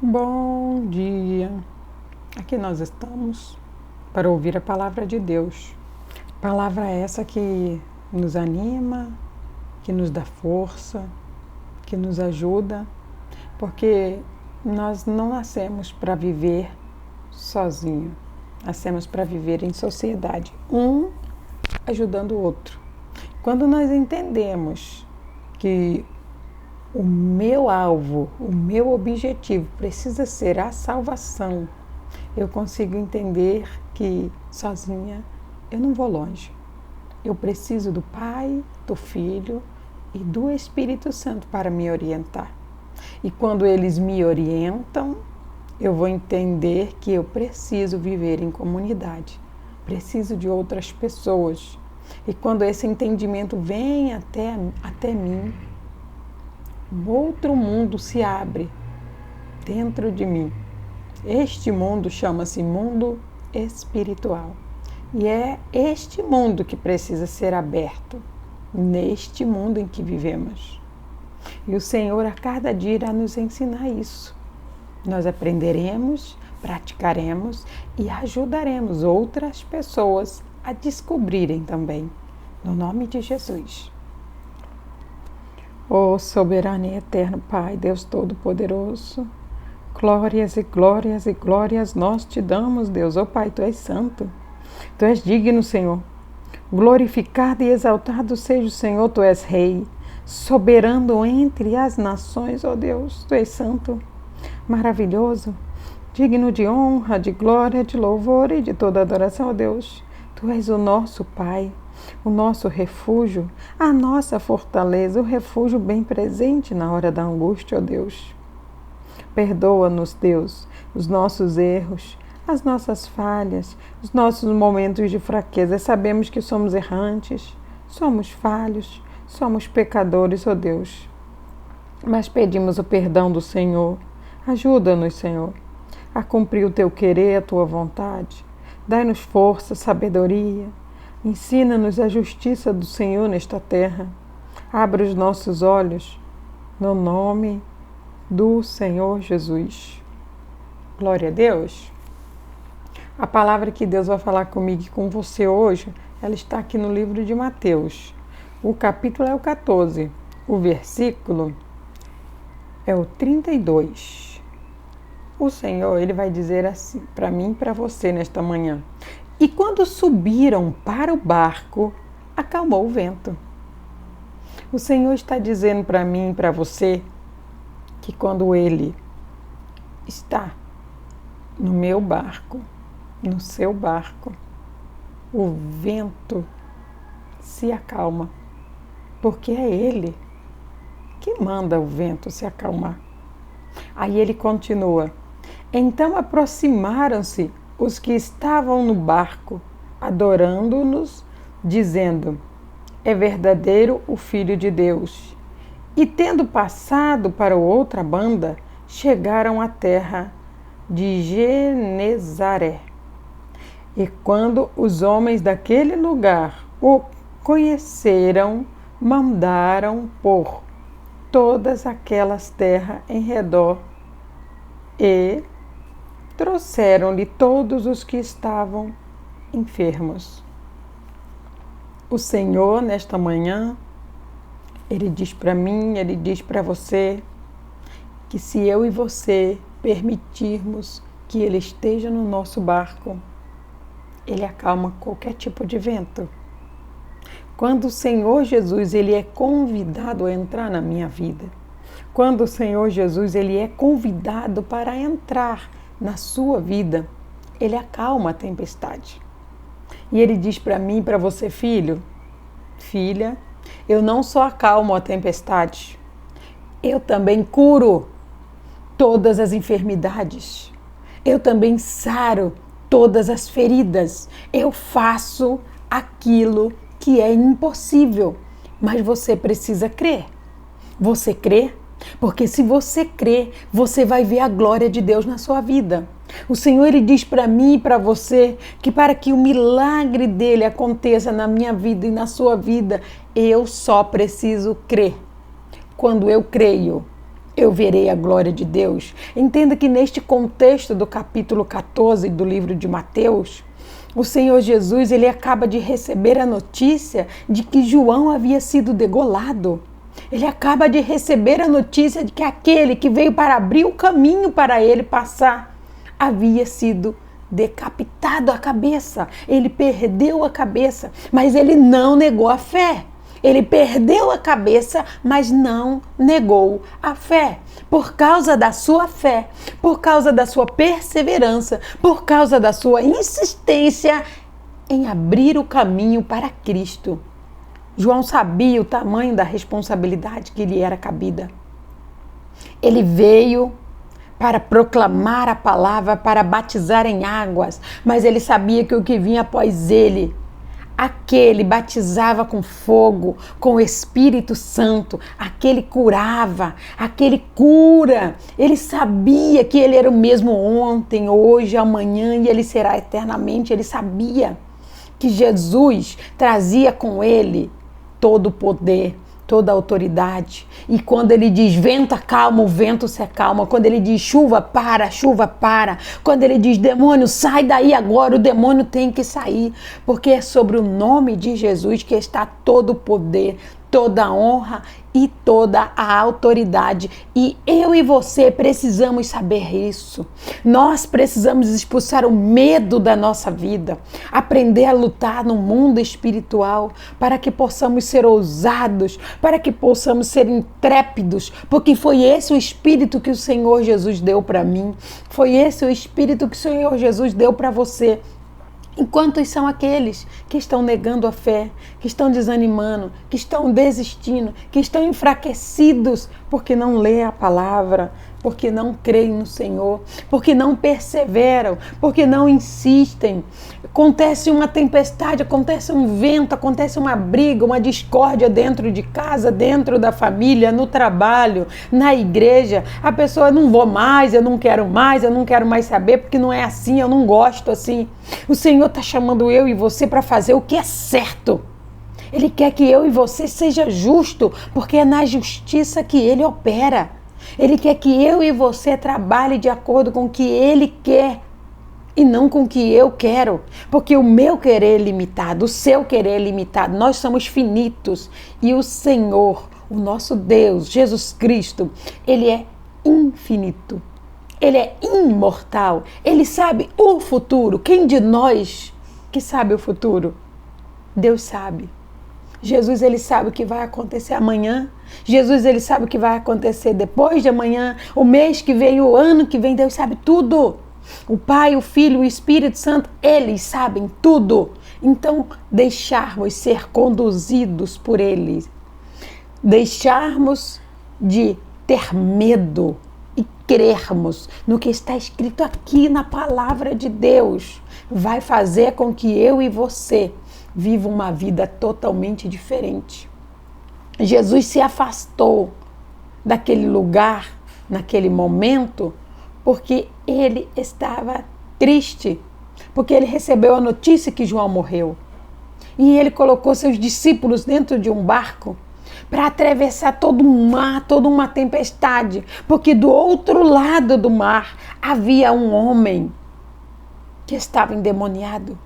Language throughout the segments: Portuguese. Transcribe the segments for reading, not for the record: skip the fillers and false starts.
Bom dia! Aqui nós estamos para ouvir a palavra de Deus. Palavra essa que nos anima, que nos dá força, que nos ajuda, porque nós não nascemos para viver sozinho, nascemos para viver em sociedade, um ajudando o outro. Quando nós entendemos que o meu alvo, o meu objetivo precisa ser a salvação, eu consigo entender que sozinha eu não vou longe. Eu preciso do Pai, do Filho e do Espírito Santo para me orientar. E quando eles me orientam, eu vou entender que eu preciso viver em comunidade, preciso de outras pessoas. E quando esse entendimento vem até mim, um outro mundo se abre dentro de mim. Este mundo chama-se mundo espiritual. E é este mundo que precisa ser aberto, neste mundo em que vivemos. E o Senhor a cada dia irá nos ensinar isso. Nós aprenderemos, praticaremos e ajudaremos outras pessoas a descobrirem também, no nome de Jesus. Ó soberano e eterno Pai, Deus Todo-Poderoso, glórias e glórias e glórias nós te damos, Deus. Ó Pai, Tu és santo, Tu és digno, Senhor. Glorificado e exaltado seja o Senhor, Tu és Rei, soberano entre as nações, ó Deus. Tu és santo, maravilhoso, digno de honra, de glória, de louvor e de toda adoração, ó Deus. Tu és o nosso Pai, o nosso refúgio, a nossa fortaleza, o refúgio bem presente na hora da angústia, ó Deus. Perdoa-nos, Deus, os nossos erros, as nossas falhas, os nossos momentos de fraqueza. Sabemos que somos errantes, somos falhos, somos pecadores, ó Deus. Mas pedimos o perdão do Senhor. Ajuda-nos, Senhor, a cumprir o Teu querer, a Tua vontade. Dai-nos força, sabedoria. Ensina-nos a justiça do Senhor nesta terra. Abra os nossos olhos, no nome do Senhor Jesus. Glória a Deus. A palavra que Deus vai falar comigo e com você hoje, ela está aqui no livro de Mateus. O capítulo é o 14, o versículo é o 32. O Senhor, Ele vai dizer assim para mim e para você nesta manhã. E quando subiram para o barco, acalmou o vento. O Senhor está dizendo para mim e para você que quando Ele está no meu barco, no seu barco, o vento se acalma, porque é Ele que manda o vento se acalmar. Aí Ele continua. Então aproximaram-se os que estavam no barco, adorando-nos, dizendo: é verdadeiro o Filho de Deus. E tendo passado para outra banda, chegaram à terra de Genezaré. E quando os homens daquele lugar o conheceram, mandaram por todas aquelas terras em redor e trouxeram-lhe todos os que estavam enfermos. O Senhor, nesta manhã, Ele diz para mim, Ele diz para você, que se eu e você permitirmos que Ele esteja no nosso barco, Ele acalma qualquer tipo de vento. Quando o Senhor Jesus, Ele é convidado a entrar na minha vida, quando o Senhor Jesus, Ele é convidado para entrar na sua vida, Ele acalma a tempestade. E Ele diz para mim e para você, filho, filha, eu não só acalmo a tempestade, eu também curo todas as enfermidades, eu também saro todas as feridas, eu faço aquilo que é impossível, mas você precisa crer. Você crê? Porque se você crê, você vai ver a glória de Deus na sua vida. O Senhor, Ele diz para mim e para você que para que o milagre dEle aconteça na minha vida e na sua vida, eu só preciso crer. Quando eu creio, eu verei a glória de Deus. Entenda que neste contexto do capítulo 14 do livro de Mateus, o Senhor Jesus, ele acaba de receber a notícia de que João havia sido degolado. Ele acaba de receber a notícia de que aquele que veio para abrir o caminho para ele passar havia sido decapitado a cabeça. Ele perdeu a cabeça, mas ele não negou a fé. Ele perdeu a cabeça, mas não negou a fé. Por causa da sua fé, por causa da sua perseverança, por causa da sua insistência em abrir o caminho para Cristo. João sabia o tamanho da responsabilidade que lhe era cabida. Ele veio para proclamar a palavra, para batizar em águas, mas ele sabia que o que vinha após ele, aquele batizava com fogo, com o Espírito Santo, aquele curava, aquele cura. Ele sabia que ele era o mesmo ontem, hoje, amanhã e ele será eternamente. Ele sabia que Jesus trazia com ele todo o poder, toda a autoridade. E quando ele diz vento acalma, o vento se acalma. Quando ele diz chuva para, chuva para. Quando ele diz demônio, sai daí agora, o demônio tem que sair. Porque é sobre o nome de Jesus que está todo o poder, toda a honra e toda a autoridade. E eu e você precisamos saber isso. Nós precisamos expulsar o medo da nossa vida, aprender a lutar no mundo espiritual, para que possamos ser ousados, para que possamos ser intrépidos, porque foi esse o espírito que o Senhor Jesus deu para mim, foi esse o espírito que o Senhor Jesus deu para você. Enquanto são aqueles que estão negando a fé, que estão desanimando, que estão desistindo, que estão enfraquecidos porque não lê a palavra, porque não creem no Senhor, porque não perseveram, porque não insistem. Acontece uma tempestade, acontece um vento, acontece uma briga, uma discórdia dentro de casa, dentro da família, no trabalho, na igreja. A pessoa, não vou mais, eu não quero mais saber, porque não é assim, eu não gosto assim. O Senhor está chamando eu e você para fazer o que é certo. Ele quer que eu e você seja justo, porque é na justiça que Ele opera. Ele quer que eu e você trabalhe de acordo com o que Ele quer e não com o que eu quero, porque o meu querer é limitado, o seu querer é limitado, nós somos finitos e o Senhor, o nosso Deus, Jesus Cristo, Ele é infinito, Ele é imortal, Ele sabe o futuro. Quem de nós que sabe o futuro? Deus sabe. Jesus, ele sabe o que vai acontecer amanhã. Jesus, ele sabe o que vai acontecer depois de amanhã, o mês que vem, o ano que vem. Deus sabe tudo. O Pai, o Filho, o Espírito Santo, eles sabem tudo. Então, deixarmos ser conduzidos por eles. Deixarmos de ter medo e crermos no que está escrito aqui na palavra de Deus. Vai fazer com que eu e você viva uma vida totalmente diferente. Jesus se afastou daquele lugar, naquele momento, porque ele estava triste, porque ele recebeu a notícia que João morreu. E ele colocou seus discípulos dentro de um barco para atravessar todo um mar, toda uma tempestade, porque do outro lado do mar havia um homem que estava endemoniado.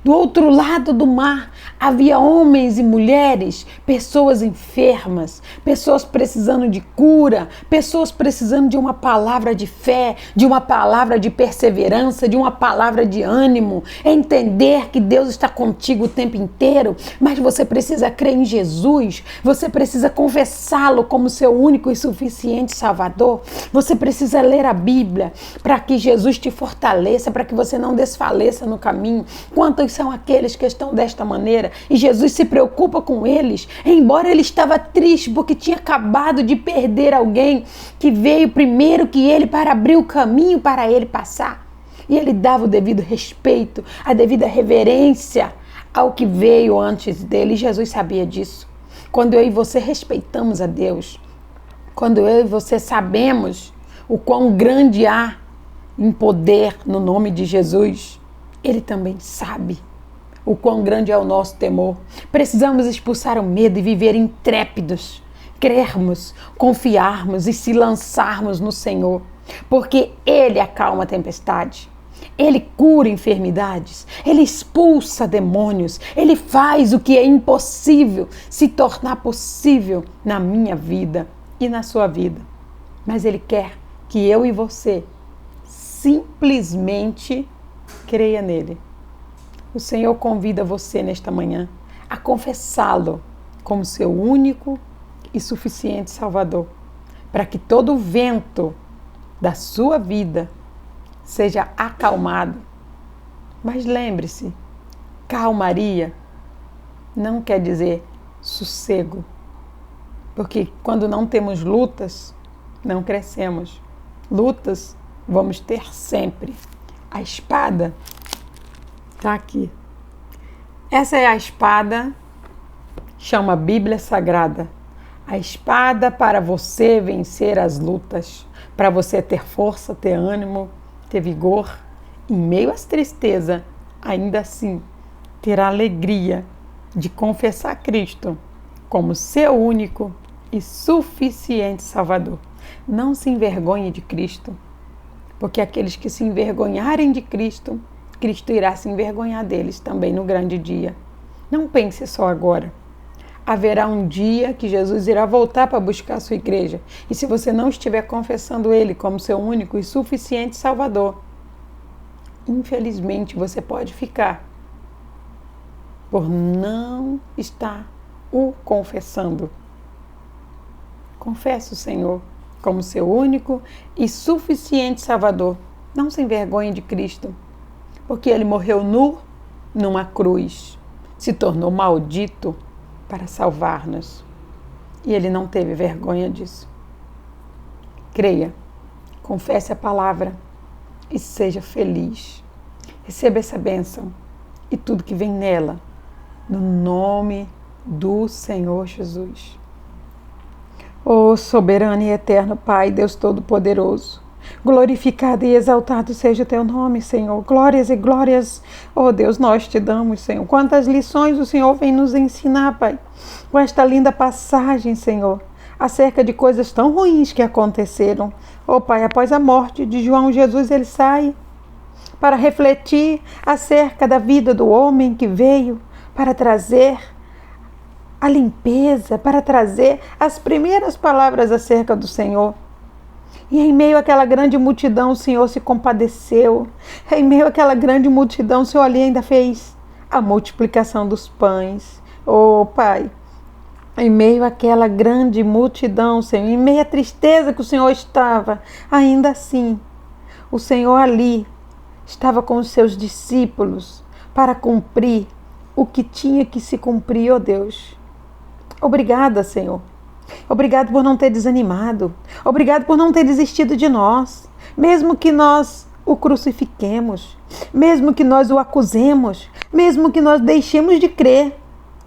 Do outro lado do mar havia homens e mulheres, pessoas enfermas, pessoas precisando de cura, pessoas precisando de uma palavra de fé, de uma palavra de perseverança, de uma palavra de ânimo. Entender que Deus está contigo o tempo inteiro, mas você precisa crer em Jesus, você precisa confessá-lo como seu único e suficiente Salvador. Você precisa ler a Bíblia para que Jesus te fortaleça, para que você não desfaleça no caminho. Quantos são aqueles que estão desta maneira e Jesus se preocupa com eles, embora ele estava triste porque tinha acabado de perder alguém que veio primeiro que ele para abrir o caminho para ele passar. E ele dava o devido respeito, a devida reverência ao que veio antes dele. E Jesus sabia disso. Quando eu e você respeitamos a Deus, quando eu e você sabemos o quão grande há em poder no nome de Jesus, Ele também sabe o quão grande é o nosso temor. Precisamos expulsar o medo e viver intrépidos, crermos, confiarmos e se lançarmos no Senhor, porque Ele acalma a tempestade. Ele cura enfermidades, Ele expulsa demônios, Ele faz o que é impossível se tornar possível na minha vida e na sua vida. Mas Ele quer que eu e você simplesmente creia nele. O Senhor convida você nesta manhã a confessá-lo como seu único e suficiente Salvador, para que todo o vento da sua vida seja acalmado. Mas lembre-se, calmaria não quer dizer sossego, porque quando não temos lutas, não crescemos. Lutas vamos ter sempre. A espada está aqui. Essa é a espada, chama Bíblia Sagrada. A espada para você vencer as lutas, para você ter força, ter ânimo, ter vigor, em meio às tristezas, ainda assim, ter a alegria de confessar Cristo como seu único e suficiente Salvador. Não se envergonhe de Cristo, porque aqueles que se envergonharem de Cristo, Cristo irá se envergonhar deles também no grande dia. Não pense só agora. Haverá um dia que Jesus irá voltar para buscar a sua igreja. E se você não estiver confessando Ele como seu único e suficiente Salvador, infelizmente você pode ficar por não estar o confessando. Confesse o Senhor como seu único e suficiente Salvador. Não se envergonhe de Cristo, porque Ele morreu nu numa cruz, se tornou maldito para salvar-nos. E Ele não teve vergonha disso. Creia, confesse a palavra e seja feliz. Receba essa bênção e tudo que vem nela, no nome do Senhor Jesus. Ó soberano e eterno Pai, Deus Todo-Poderoso, glorificado e exaltado seja o Teu nome, Senhor. Glórias e glórias, ó Deus, nós te damos, Senhor. Quantas lições o Senhor vem nos ensinar, Pai, com esta linda passagem, Senhor, acerca de coisas tão ruins que aconteceram. Ó Pai, após a morte de João, Jesus, ele sai para refletir acerca da vida do homem que veio para trazer a limpeza, para trazer as primeiras palavras acerca do Senhor. E em meio àquela grande multidão, o Senhor se compadeceu. Em meio àquela grande multidão, o Senhor ali ainda fez a multiplicação dos pães. Oh, Pai, em meio àquela grande multidão, Senhor, em meio à tristeza que o Senhor estava, ainda assim, o Senhor ali estava com os seus discípulos para cumprir o que tinha que se cumprir, ó Deus. Obrigada, Senhor. Obrigado por não ter desanimado. Obrigado por não ter desistido de nós. Mesmo que nós o crucifiquemos, mesmo que nós o acusemos, mesmo que nós deixemos de crer,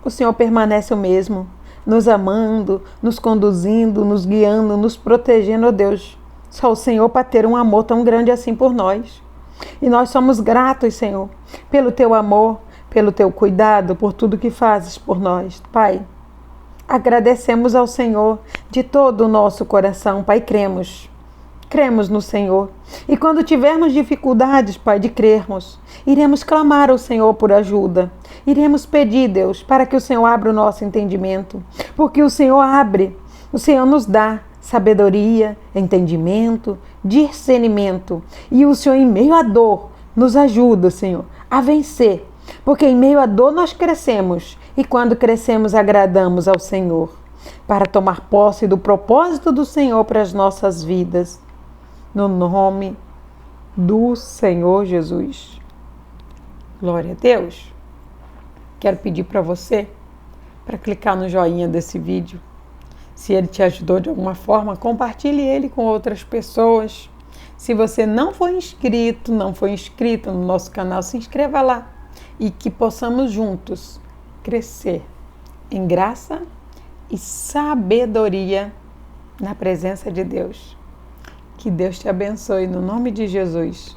o Senhor permanece o mesmo, nos amando, nos conduzindo, nos guiando, nos protegendo, ó Deus. Só o Senhor para ter um amor tão grande assim por nós. E nós somos gratos, Senhor, pelo Teu amor, pelo Teu cuidado, por tudo que fazes por nós. Pai, agradecemos ao Senhor de todo o nosso coração, Pai, cremos no Senhor. E quando tivermos dificuldades, Pai, de crermos, iremos clamar ao Senhor por ajuda. Iremos pedir, Deus, para que o Senhor abra o nosso entendimento. Porque o Senhor abre, o Senhor nos dá sabedoria, entendimento, discernimento. E o Senhor, em meio à dor, nos ajuda, Senhor, a vencer. Porque em meio à dor nós crescemos. E quando crescemos, agradamos ao Senhor. Para tomar posse do propósito do Senhor para as nossas vidas. No nome do Senhor Jesus. Glória a Deus. Quero pedir para você, para clicar no joinha desse vídeo. Se ele te ajudou de alguma forma, compartilhe ele com outras pessoas. Se você não foi inscrito, não foi inscrita no nosso canal, se inscreva lá. E que possamos juntos crescer em graça e sabedoria na presença de Deus. Que Deus te abençoe no nome de Jesus.